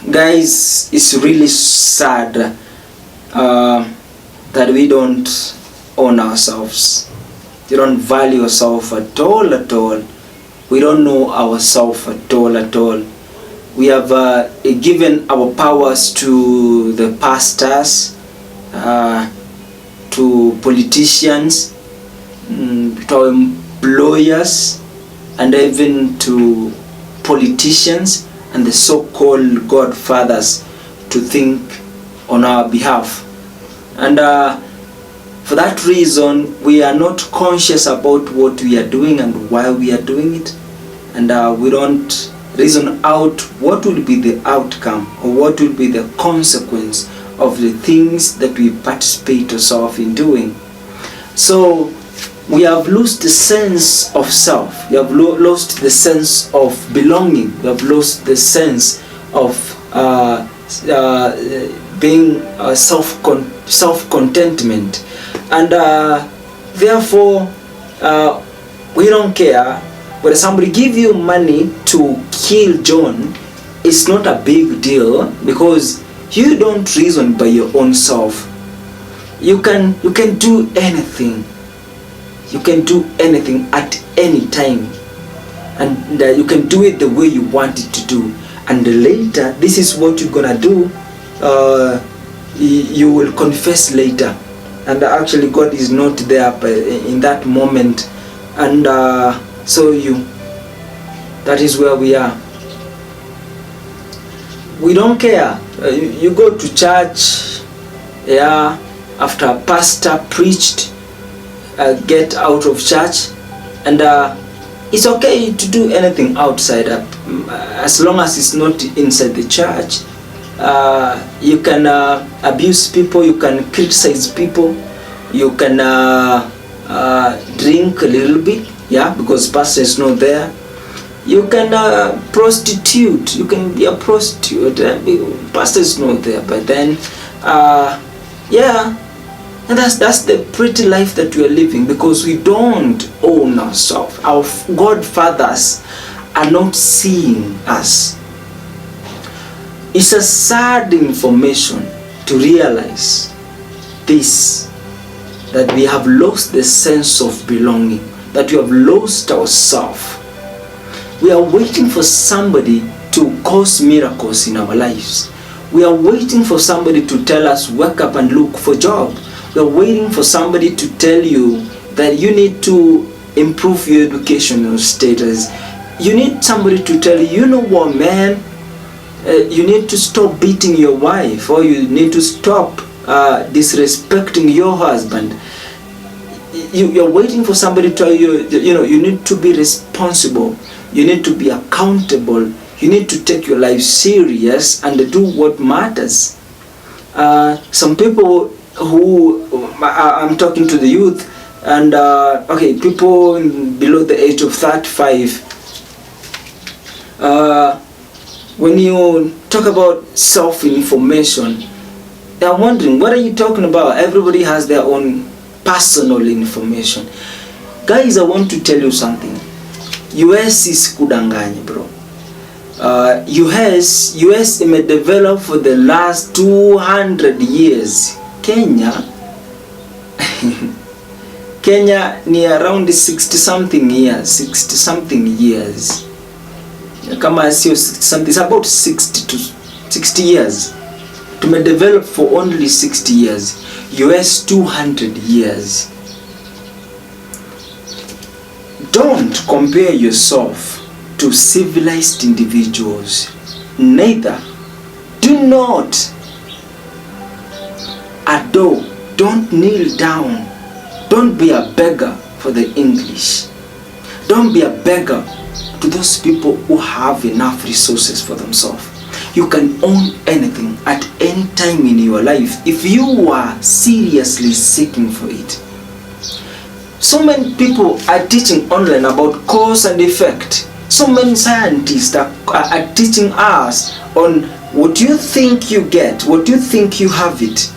Guys, it's really sad that we don't own ourselves. We don't value ourselves at all, at all. We don't know ourselves at all, at all. We have given our powers to the pastors, to politicians, to employers, and even to politicians and the so-called godfathers to think on our behalf. And for that reason, we are not conscious about what we are doing and why we are doing it. And we don't reason out what will be the outcome or what will be the consequence of the things that we participate ourselves in doing. So we have lost the sense of self. We have lost the sense of belonging. We have lost the sense of being self-contentment. And therefore, we don't care whether somebody give you money to kill John. It's not a big deal because you don't reason by your own self. You can do anything. You can do anything at any time, and you can do it the way you want it to do. And later, this is what you're gonna do. You will confess later, and actually God is not there in that moment, and that is where we are. We don't care. You go to church, yeah, after a pastor preached, get out of church, and it's okay to do anything outside as long as it's not inside the church. You can abuse people, you can criticize people, you can drink a little bit, yeah, because pastor is not there. You can prostitute, you can be a prostitute, pastor is not there, but then yeah. And that's the pretty life that we are living, because we don't own ourselves. Our godfathers are not seeing us. It's a sad information to realize this, that we have lost the sense of belonging, that we have lost ourselves. We are waiting for somebody to cause miracles in our lives. We are waiting for somebody to tell us, wake up and look for a job. We're waiting for somebody to tell you that you need to improve your educational status. You need somebody to tell you, you know what, man, you need to stop beating your wife, or you need to stop disrespecting your husband. You're waiting for somebody to tell you, you need to be responsible. You need to be accountable. You need to take your life serious and do what matters. Some people who, I'm talking to the youth, and okay, people below the age of 35, when you talk about self-information, they're wondering, what are you talking about? Everybody has their own personal information. Guys, I want to tell you something. US is kudanganya, bro. US may develop for the last 200 years. Kenya ni around 60 something years. Kama sio 60 something, it's about 60 years. To may develop for only 60 years. US 200 years. Don't compare yourself to civilized individuals. Neither. Do not adore. Don't kneel down. Don't be a beggar for the English. Don't be a beggar to those people who have enough resources for themselves. You can own anything at any time in your life if you are seriously seeking for it. So many people are teaching online about cause and effect. So many scientists are teaching us on what you think you get, what you think you have it.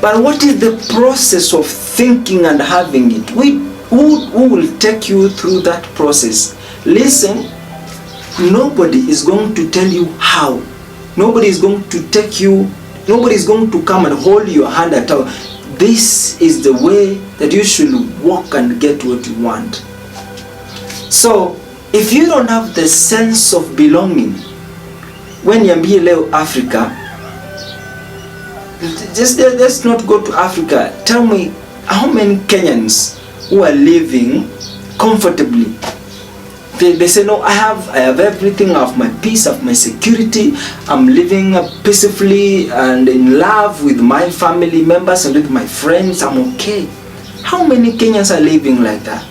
But what is the process of thinking and having it? Who will take you through that process? Listen, nobody is going to tell you how. Nobody is going to take you, nobody is going to come and hold your hand at all. This is the way that you should walk and get what you want. So if you don't have the sense of belonging, when niambie leo Africa, just let's not go to Africa. Tell me how many Kenyans who are living comfortably. They say, no, I have everything. I have my peace, I have my security. I'm living peacefully and in love with my family members and with my friends. I'm okay. How many Kenyans are living like that?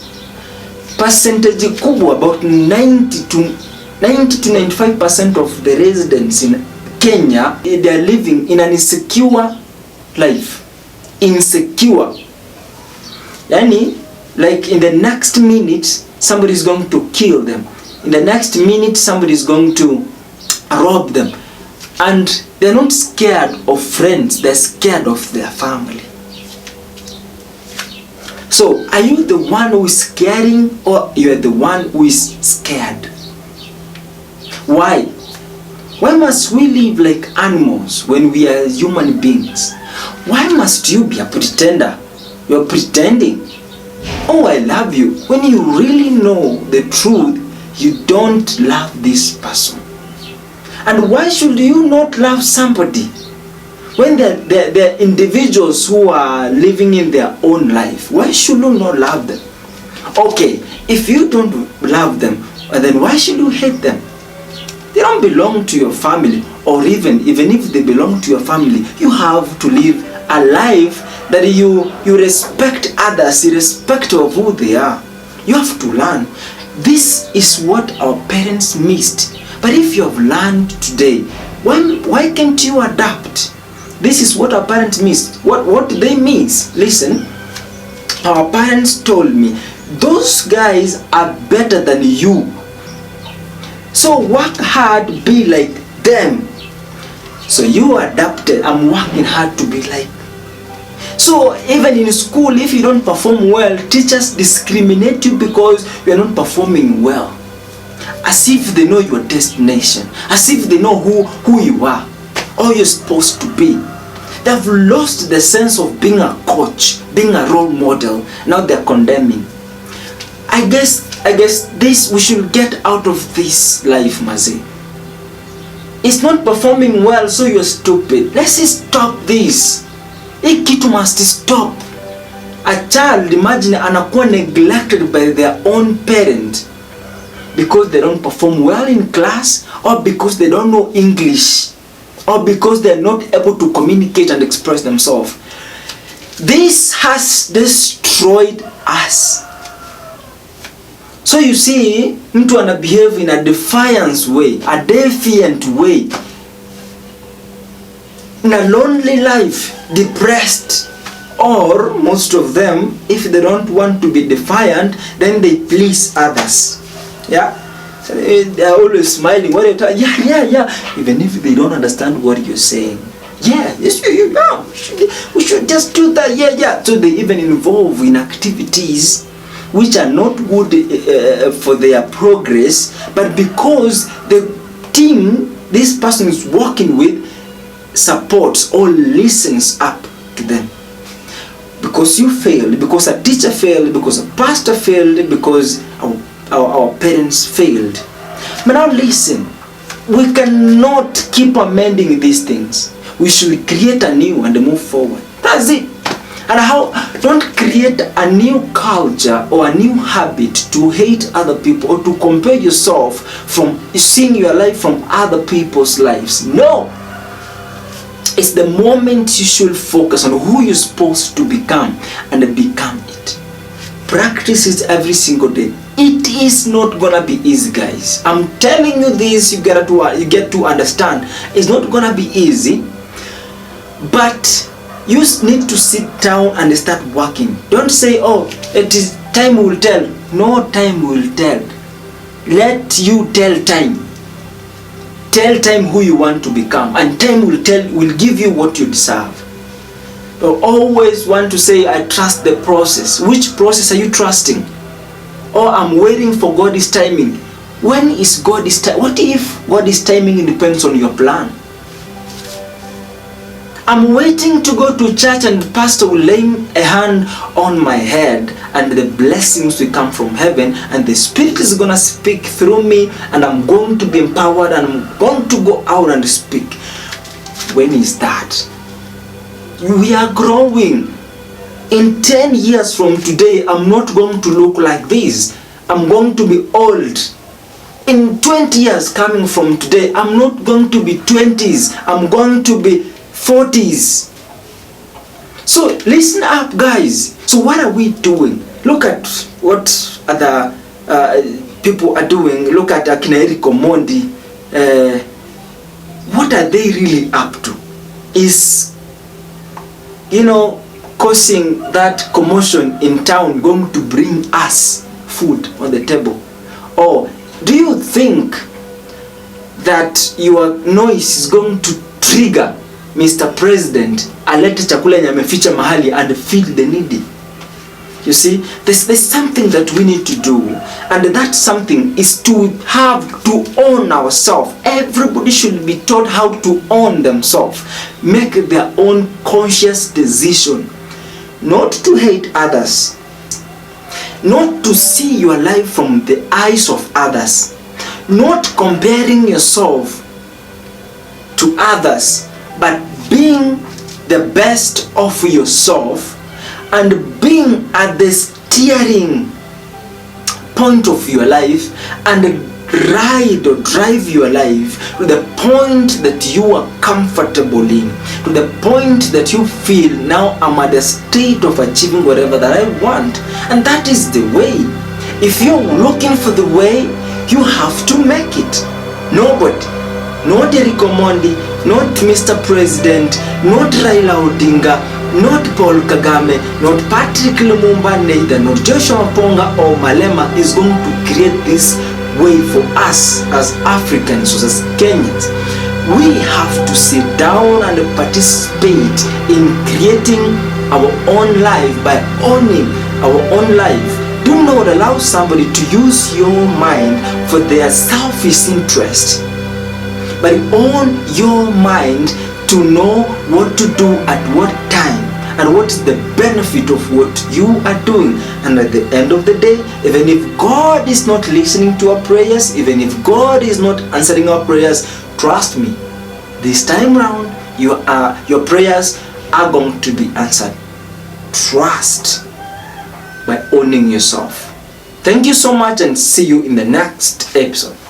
Percentage kubwa, about 90 to 95% of the residents in Kenya, they are living in an insecure life. Insecure. Yani, like in the next minute, somebody is going to kill them. In the next minute, somebody is going to rob them. And they're not scared of friends, they're scared of their family. So, are you the one who is scaring, or you're the one who is scared? Why? Why must we live like animals when we are human beings? Why must you be a pretender? You're pretending. Oh, I love you. When you really know the truth, you don't love this person. And why should you not love somebody when they're individuals who are living in their own life? Why should you not love them? Okay, if you don't love them, then why should you hate them? They don't belong to your family, or even if they belong to your family, you have to live a life that you respect others irrespective of who they are. You have to learn. This is what our parents missed. But if you have learned today, why can't you adapt? This is what our parents missed. What did they miss? Listen, our parents told me, those guys are better than you. So work hard, be like them. So you adapted. I'm working hard to be like. So even in school, if you don't perform well, teachers discriminate you because you are not performing well. As if they know your destination. As if they know who you are. Or you're supposed to be. They've lost the sense of being a coach, being a role model. Now they're condemning. I guess this, we should get out of this life, Mazi. It's not performing well, so you're stupid. Let's stop this. Hii kitu must stop. A child, imagine, anakuwa neglected by their own parent because they don't perform well in class, or because they don't know English, or because they're not able to communicate and express themselves. This has destroyed us. So you see, mtu ana behave in a defiant way, a defiant way, in a lonely life, depressed, or most of them, if they don't want to be defiant, then they please others. Yeah, so they're always smiling. What are you yeah. Even if they don't understand what you're saying. Yeah, yes, we should just do that. Yeah. So they even involve in activities which are not good for their progress, but because the team this person is working with supports or listens up to them. Because you failed, because a teacher failed, because a pastor failed, because our parents failed. But now listen, we cannot keep amending these things. We should create a new and move forward. That's it. And how? Don't create a new culture or a new habit to hate other people or to compare yourself from seeing your life from other people's lives. No. It's the moment you should focus on who you're supposed to become and become it. Practice it every single day. It is not gonna be easy, guys. I'm telling you this, you get to understand. It's not gonna be easy, but you need to sit down and start working. Don't say, oh, it is time will tell. No, time will tell. Let you tell time. Tell time who you want to become, and time will give you what you deserve. You always want to say, I trust the process. Which process are you trusting? Or I'm waiting for God's timing. When is God's time? What if God's timing depends on your plan? I'm waiting to go to church and the pastor will lay a hand on my head and the blessings will come from heaven and the Spirit is going to speak through me and I'm going to be empowered and I'm going to go out and speak. When is that? We are growing. In 10 years from today, I'm not going to look like this. I'm going to be old. In 20 years coming from today, I'm not going to be 20s. I'm going to be 40s. So listen up, guys. So what are we doing? Look at what other people are doing. Look at Akina Eric Omondi. What are they really up to? Is, causing that commotion in town going to bring us food on the table? Or do you think that your noise is going to trigger Mr. President alete chakula yenye ameficha mahali and feed the needy? You see, there's something that we need to do, and that something is to have to own ourselves. Everybody should be taught how to own themselves, make their own conscious decision, not to hate others, not to see your life from the eyes of others, not comparing yourself to others, but being the best of yourself and being at the steering point of your life and ride or drive your life to the point that you are comfortable in, to the point that you feel, now I'm at the state of achieving whatever that I want. And that is the way. If you're looking for the way, you have to make it. Nobody, not Eric Omondi, not Mr. President, not Raila Odinga, not Paul Kagame, not Patrick Lumumba, neither not Joshua Ponga or Malema is going to create this way for us as Africans, as Kenyans. We have to sit down and participate in creating our own life by owning our own life. Do not allow somebody to use your mind for their selfish interest, but own your mind to know what to do at what time and what is the benefit of what you are doing. And at the end of the day, even if God is not listening to our prayers, even if God is not answering our prayers, trust me, this time round your prayers are going to be answered. Trust by owning yourself. Thank you so much and see you in the next episode.